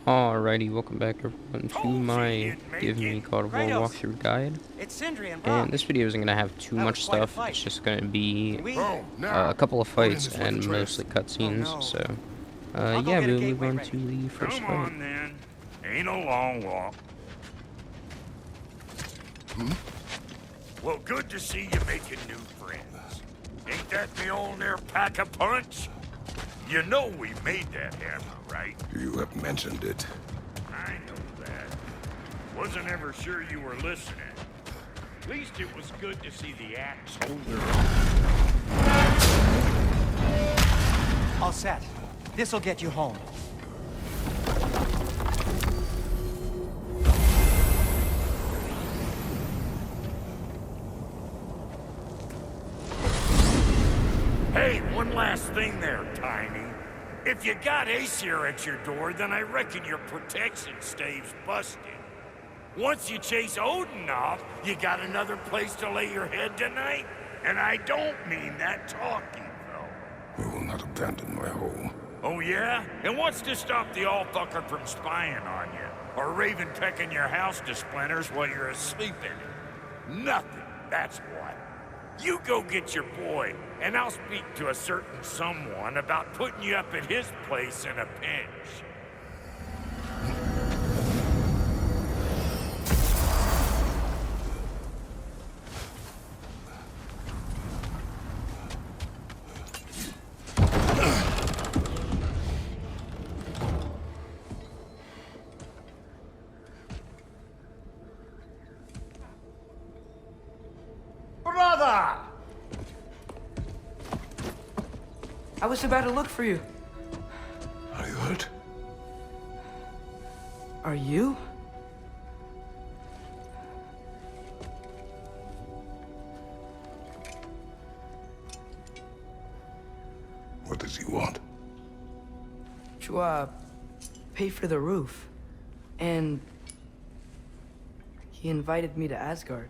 Alrighty, welcome back everyone to my Give Me God of War walkthrough guide. And this video isn't going to have too much stuff, it's just going to be a couple of fights and mostly cutscenes, so yeah, we'll move on to the first fight. Come on then, ain't a long walk. Well, good to see you making new friends. Ain't that the old there pack a punch? You know we made that hammer, right? You have mentioned it. I know that. Wasn't ever sure you were listening. At least it was good to see the axe hold their own. All set. This'll get you home. Hey, one last thing there, Tiny. If you got Aesir at your door, then I reckon your protection stave's busted. Once you chase Odin off, you got another place to lay your head tonight? And I don't mean that talking, though. We will not abandon my home. Oh, yeah? And what's to stop the all-fucker from spying on you? Or Raven pecking your house to splinters while you're asleep in it? Nothing, that's what. You go get your boy, and I'll speak to a certain someone about putting you up at his place in a pinch. Brother! I was about to look for you. Are you hurt? Are you? What does he want? To, pay for the roof. And he invited me to Asgard.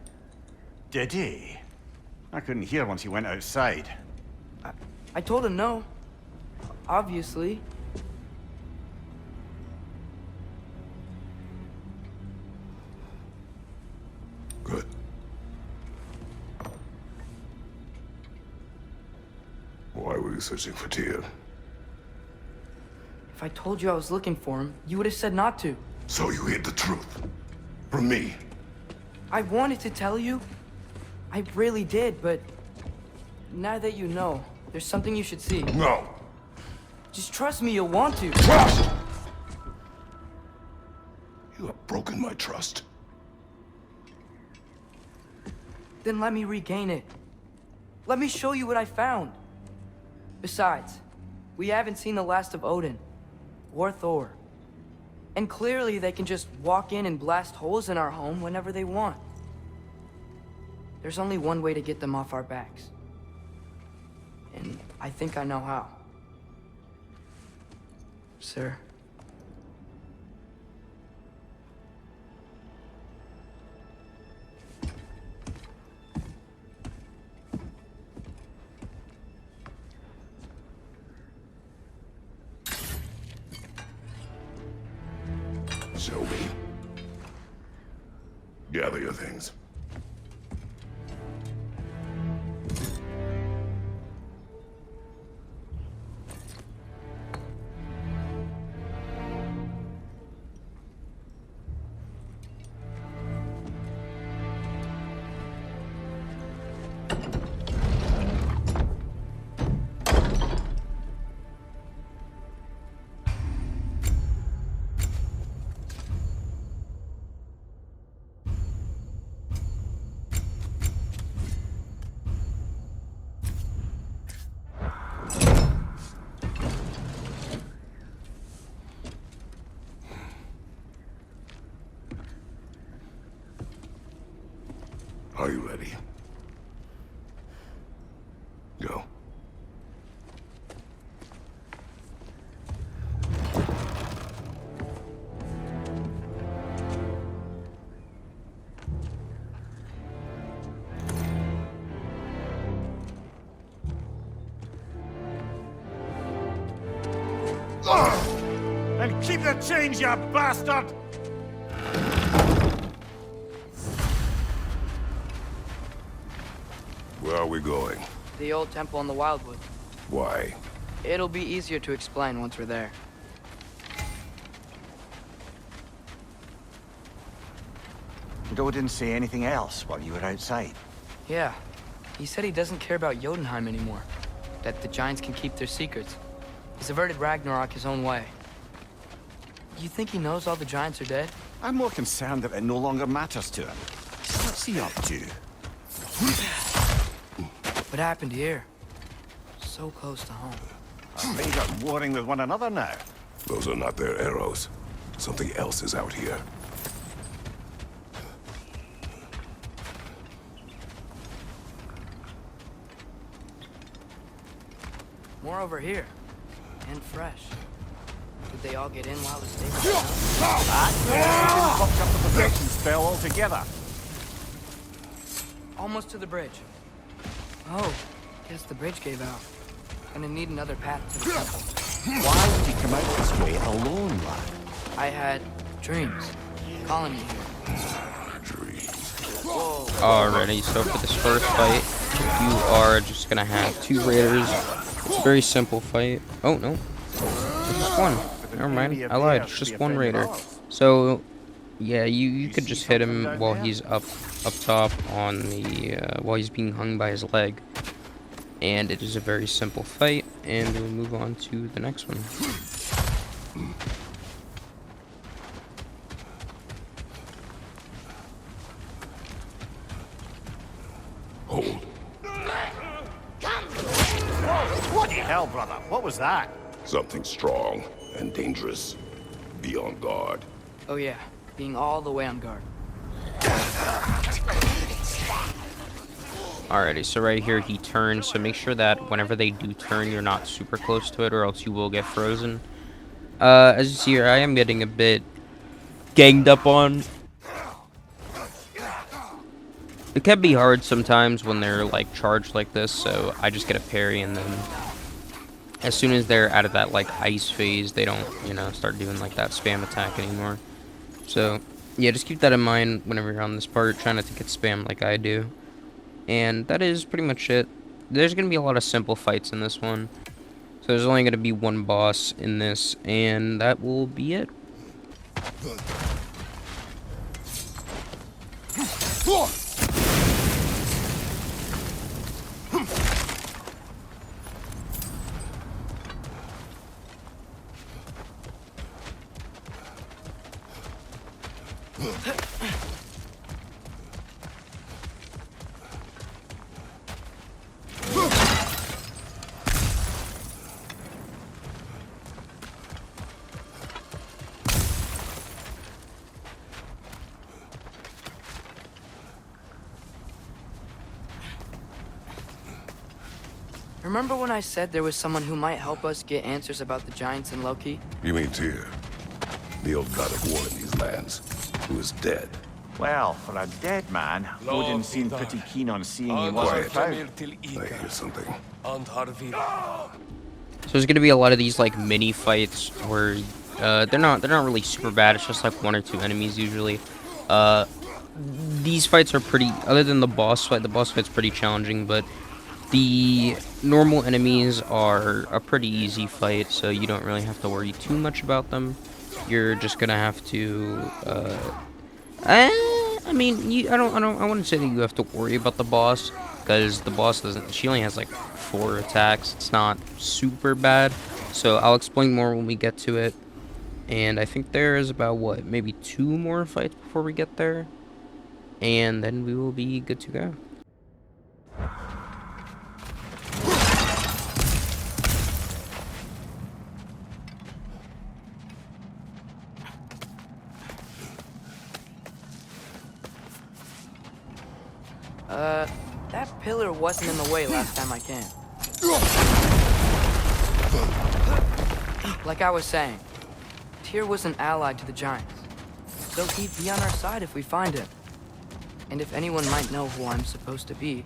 Did he? I couldn't hear once he went outside. I told him no. Obviously. Good. Why were you searching for Tyr? If I told you I was looking for him, you would have said not to. So you hid the truth. From me. I wanted to tell you. I really did, but now that you know, there's something you should see. No. Just trust me, you'll want to. Trust! You have broken my trust. Then let me regain it. Let me show you what I found. Besides, we haven't seen the last of Odin. Or Thor. And clearly they can just walk in and blast holes in our home whenever they want. There's only one way to get them off our backs. And I think I know how. Sir. Show me. Gather your things. Are you ready? Go. Keep the change, you bastard! Where are we going? The old temple in the Wildwood. Why? It'll be easier to explain once we're there. Did Odin say anything else while you were outside? Yeah. He said he doesn't care about Jotunheim anymore. That the giants can keep their secrets. He's averted Ragnarok his own way. You think he knows all the giants are dead? I'm more concerned that it no longer matters to him. What's he up to? What happened here? So close to home. They got warring with one another now. Those are not their arrows. Something else is out here. More over here. And fresh. Did they all get in while the stable was down? Fucked up the protection spell altogether. Almost to the bridge. Oh, guess the bridge gave out. Gonna need another path to the temple. Why would he come out this way alone, lad? I had dreams calling me here. Dreams. Alrighty, so for this first fight, you are just gonna have 2 raiders. It's a very simple fight. Oh, no. It's just one. Never mind. I lied. It's just 1 raider. So, yeah, you could just hit him while he's up top on the, while he's being hung by his leg. And it is a very simple fight, and we'll move on to the next one. Hold. Bloody hell, brother. What was that? Something strong and dangerous. Be on guard. Oh yeah, being all the way on guard. Alrighty, so right here he turns, so make sure that whenever they do turn, you're not super close to it, or else you will get frozen. As you see here, I am getting a bit ganged up on. It can be hard sometimes when they're like charged like this, so I just get a parry, and then as soon as they're out of that like ice phase, they don't, you know, start doing like that spam attack anymore. So yeah, just keep that in mind whenever you're on this part. Try not to get spammed like I do. And that is pretty much it. There's going to be a lot of simple fights in this one. So there's only going to be 1 boss in this, and that will be it. Remember when I said there was someone who might help us get answers about the giants and Loki? You mean Tyr? The old god of war in these lands, who is dead. Well, for a dead man, Odin seemed pretty keen on seeing he wasn't found. I hear something. So there's gonna be a lot of these like mini fights where they're not really super bad. It's just like 1 or 2 enemies usually. These fights are pretty. Other than the boss fight, the boss fight's pretty challenging, but the normal enemies are a pretty easy fight, so you don't really have to worry too much about them. You're just gonna have to. I mean, I wouldn't say that you have to worry about the boss, because the boss doesn't. She only has like 4 attacks. It's not super bad. So I'll explain more when we get to it. And I think there is about what, maybe 2 more fights before we get there, and then we will be good to go. That pillar wasn't in the way last time I came. Like I was saying, Tyr was an ally to the giants, so he'd be on our side if we find him. And if anyone might know who I'm supposed to be,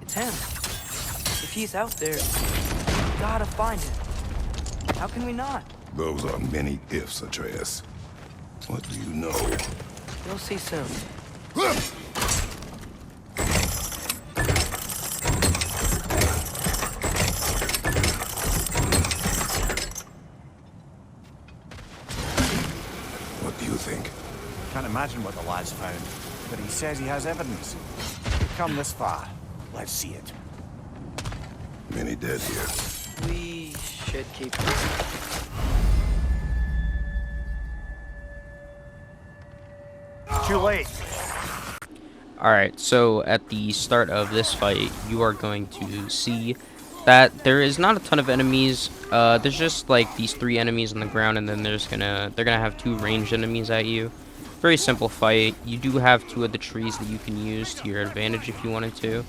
it's him. If he's out there, we gotta find him. How can we not? Those are many ifs, Atreus. What do you know? You'll see soon. What do you think? Can't imagine what the lad's found, but he says he has evidence. We've come this far. Let's see it. Many dead here. We should keep. Too late. Alright, so at the start of this fight, you are going to see that there is not a ton of enemies. There's just like these 3 enemies on the ground, and then they're gonna have 2 ranged enemies at you. Very simple fight. You do have 2 of the trees that you can use to your advantage if you wanted to.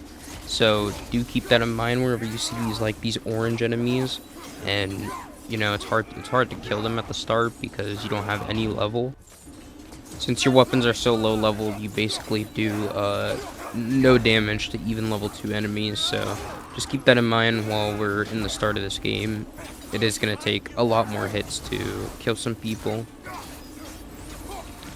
So do keep that in mind wherever you see these orange enemies, and you know it's hard to kill them at the start because you don't have any level. Since your weapons are so low level, you basically do no damage to even level 2 enemies, so just keep that in mind while we're in the start of this game. It is going to take a lot more hits to kill some people.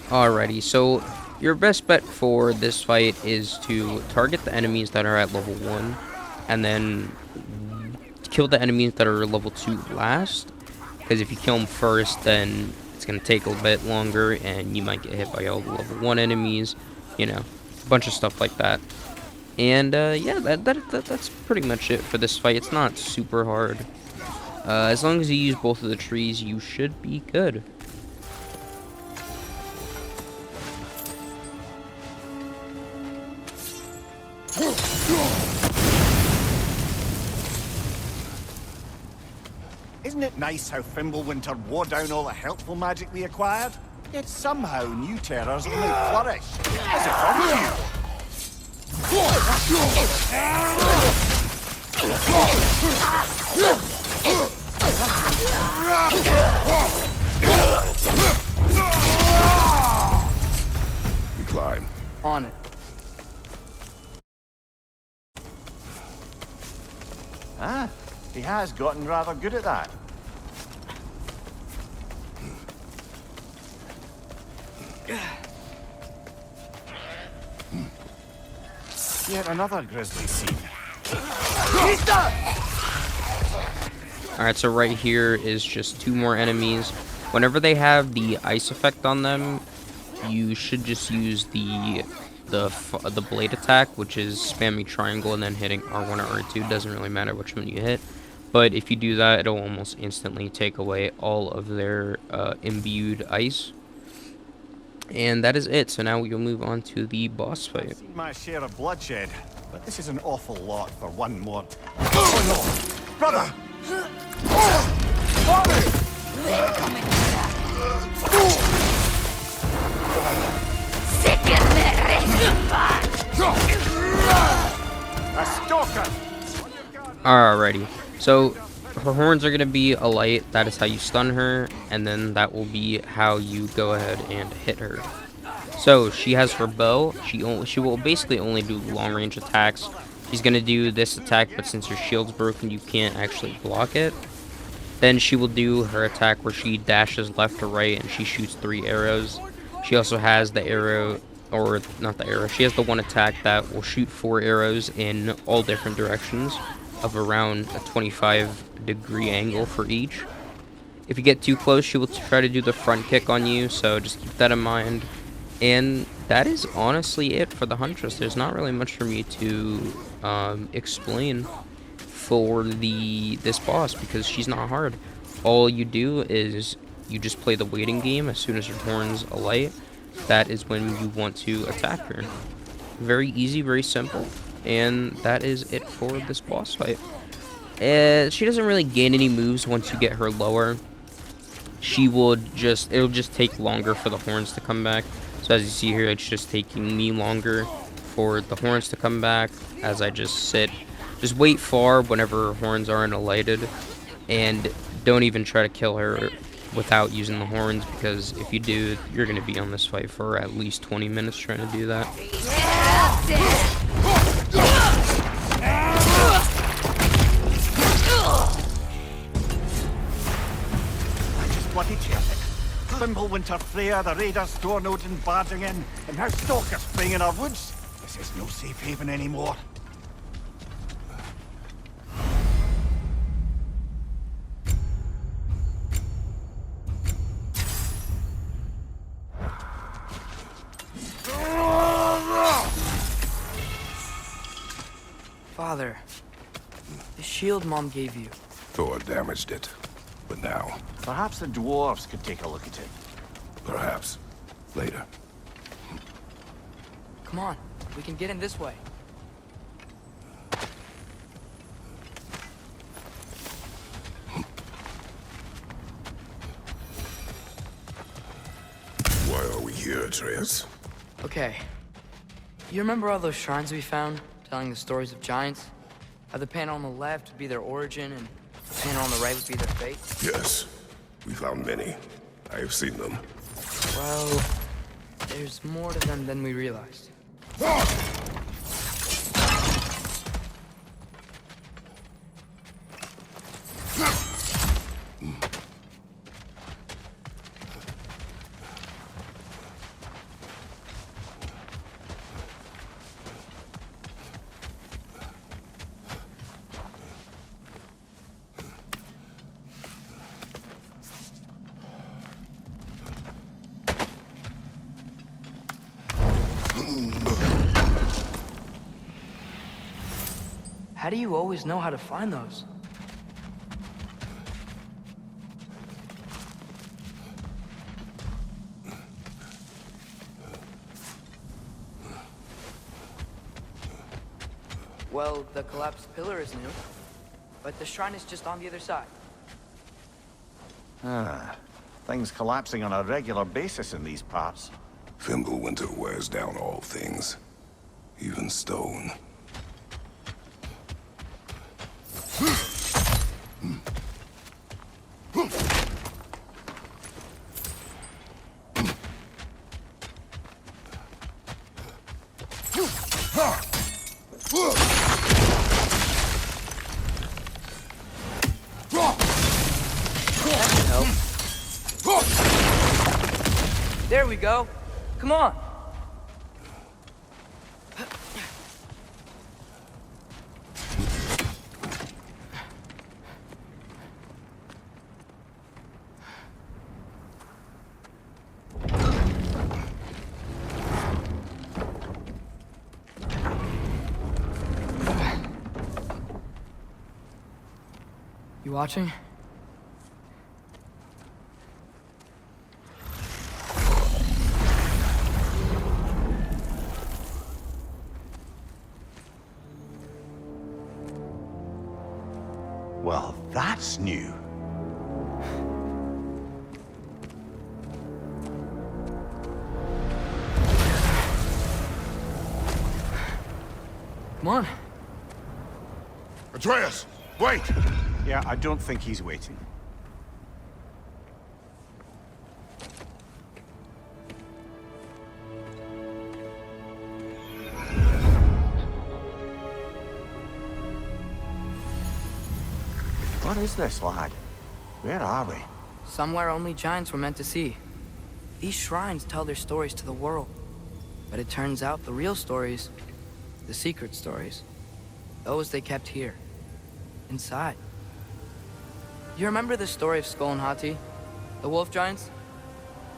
Alrighty, so your best bet for this fight is to target the enemies that are at level 1, and then kill the enemies that are level 2 last, because if you kill them first, then it's going to take a bit longer, and you might get hit by all the level 1 enemies, you know, a bunch of stuff like that. And, yeah, that's pretty much it for this fight. It's not super hard. As long as you use both of the trees, you should be good. Isn't it nice how Fimbulwinter wore down all the helpful magic we acquired? Yet somehow new terrors only flourish. As if on you! We climb. On it. Ah, he has gotten rather good at that. Yet another grisly scene. Alright, so right here is just 2 more enemies. Whenever they have the ice effect on them, you should just use the blade attack, which is spamming triangle and then hitting R1 or R2. Doesn't really matter which one you hit, but if you do that, it'll almost instantly take away all of their imbued ice. And that is it. So now we will move on to the boss fight. I've seen my share of bloodshed, but this is an awful lot for one more. Oh no, brother! A stalker! Alrighty, so her horns are going to be a light. That is how you stun her, and then that will be how you go ahead and hit her. So she has her bow. She will basically only do long range attacks. She's going to do this attack, but since your shield's broken, you can't actually block it. Then she will do her attack where she dashes left to right and she shoots 3 arrows. She also has the arrow, or not the arrow, she has the one attack that will shoot 4 arrows in all different directions of around a 25-degree angle for each. If you get too close, she will try to do the front kick on you, so just keep that in mind. And that is honestly it for the Huntress. There's not really much for me to explain for this boss, because she's not hard. All you do is you just play the waiting game. As soon as your horns alight, that is when you want to attack her. Very easy, very simple, and that is it for this boss fight. She doesn't really gain any moves once you get her lower. It'll just take longer for the horns to come back. So as you see here, it's just taking me longer for the horns to come back as I just sit. Just wait far whenever her horns aren't alighted, and don't even try to kill her without using the horns, because if you do, you're going to be on this fight for at least 20 minutes trying to do that. Fimbulwinter Freya, the raiders storm Odin barging in, and now stalkers spraying in our woods. This is no safe haven anymore. Father, the shield Mom gave you. Thor damaged it. But now, Perhaps the dwarves could take a look at it. perhaps, later. Come on, we can get in this way. Why are we here, Atreus? Okay. You remember all those shrines we found, telling the stories of giants? How the panel on the left would be their origin, and the panel on the right would be their fate? Yes, we found many. I have seen them. Well, there's more to them than we realized. How do you always know how to find those? Well, the collapsed pillar is new, but the shrine is just on the other side. Ah, things collapsing on a regular basis in these parts. Fimbulwinter wears down all things, even stone. There we go. Come on. You watching? Well, that's new. Come on. Atreus, wait! Yeah, I don't think he's waiting. What is this, lad? Where are we? Somewhere only giants were meant to see. These shrines tell their stories to the world. But it turns out the real stories, the secret stories, those they kept here, inside. You remember the story of Skull and Hati, the wolf giants?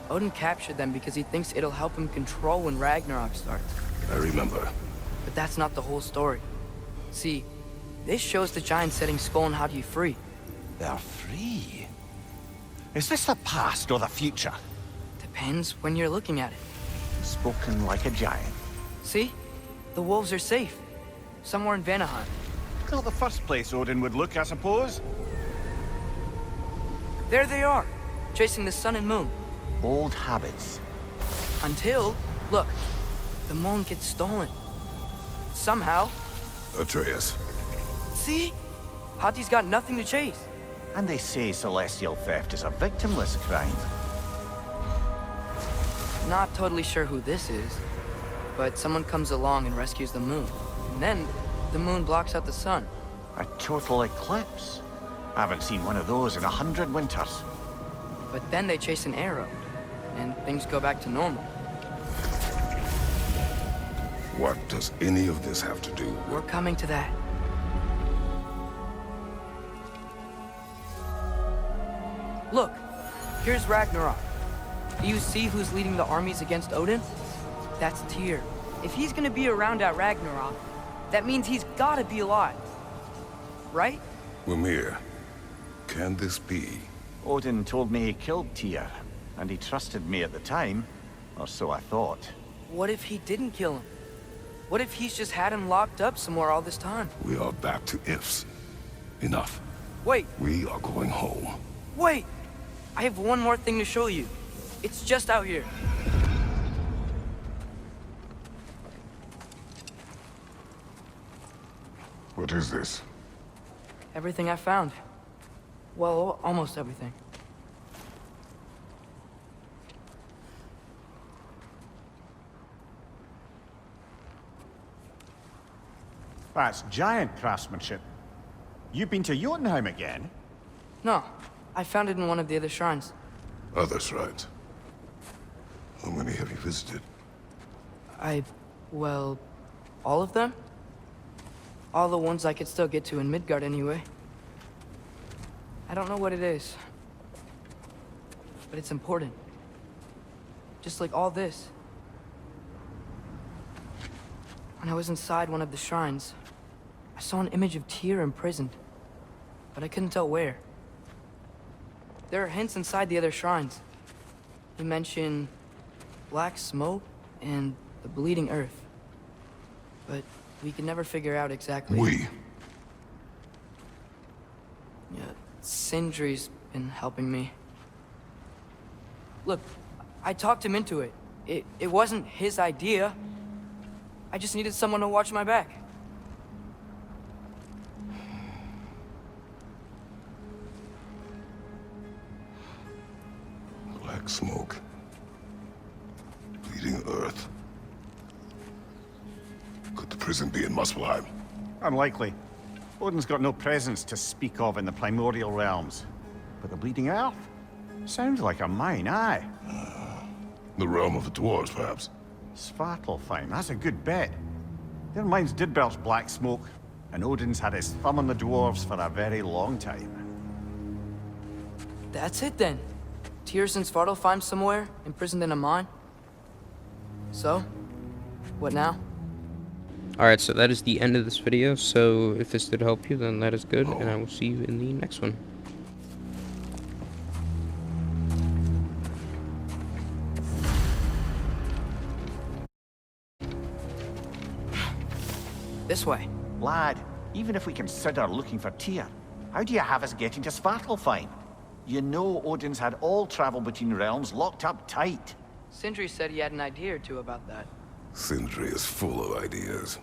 Odin captured them because he thinks it'll help him control when Ragnarok starts. I remember. But that's not the whole story. See, this shows the giants setting Skull and Hati free. They're free. Is this the past or the future? Depends when you're looking at it. Spoken like a giant. See? The wolves are safe. Somewhere in Vanaheim. Not the first place Odin would look, I suppose. There they are, chasing the sun and moon. Old habits. Until, look, the moon gets stolen. Somehow. Atreus, See? Hati's got nothing to chase. And they say celestial theft is a victimless crime. Not totally sure who this is, but someone comes along and rescues the moon. And then, the moon blocks out the sun. A total eclipse. I haven't seen one of those in 100 winters. But then they chase an arrow, things go back to normal. What does any of this have to do with... We're coming to that. Look, here's Ragnarok. Do you see who's leading the armies against Odin? That's Tyr. If he's gonna be around at Ragnarok, that means he's gotta be alive. Right? Mimir, can this be? Odin told me he killed Tyr, and he trusted me at the time, or so I thought. What if he didn't kill him? What if he's just had him locked up somewhere all this time? We are back to ifs. Enough. Wait, We are going home. wait! I have one more thing to show you. It's just out here. What is this? Everything I found. Well, almost everything. That's giant craftsmanship. You've been to Jotunheim again? No, I found it in one of the other shrines. Other shrines. How many have you visited? Well, all of them? All the ones I could still get to in Midgard anyway. I don't know what it is, but it's important. Just like all this. When I was inside one of the shrines, I saw an image of Tyr imprisoned, but I couldn't tell where. There are hints inside the other shrines. He mentioned black smoke and the bleeding earth, but we could never figure out exactly. Yeah, Sindri's been helping me. Look, I talked him into it. It wasn't his idea. I just needed someone to watch my back. Black smoke. Bleeding earth. Could the prison be in Muspelheim? Unlikely. Odin's got no presence to speak of in the primordial realms. But the Bleeding Earth? Sounds like a mine, aye. The realm of the dwarves, perhaps? Svartalfheim, that's a good bet. Their mines did belch black smoke, and Odin's had his thumb on the dwarves for a very long time. That's it then. Tyr's in Svartalfheim somewhere, imprisoned in a mine. So, what now? Alright, so that is the end of this video, so if this did help you, then that is good, and I will see you in the next one. This way. Lad, even if we consider looking for Tyr, how do you have us getting to Svartalfheim? You know Odin's had all travel between realms locked up tight. Sindri said he had an idea or two about that. Sindri is full of ideas.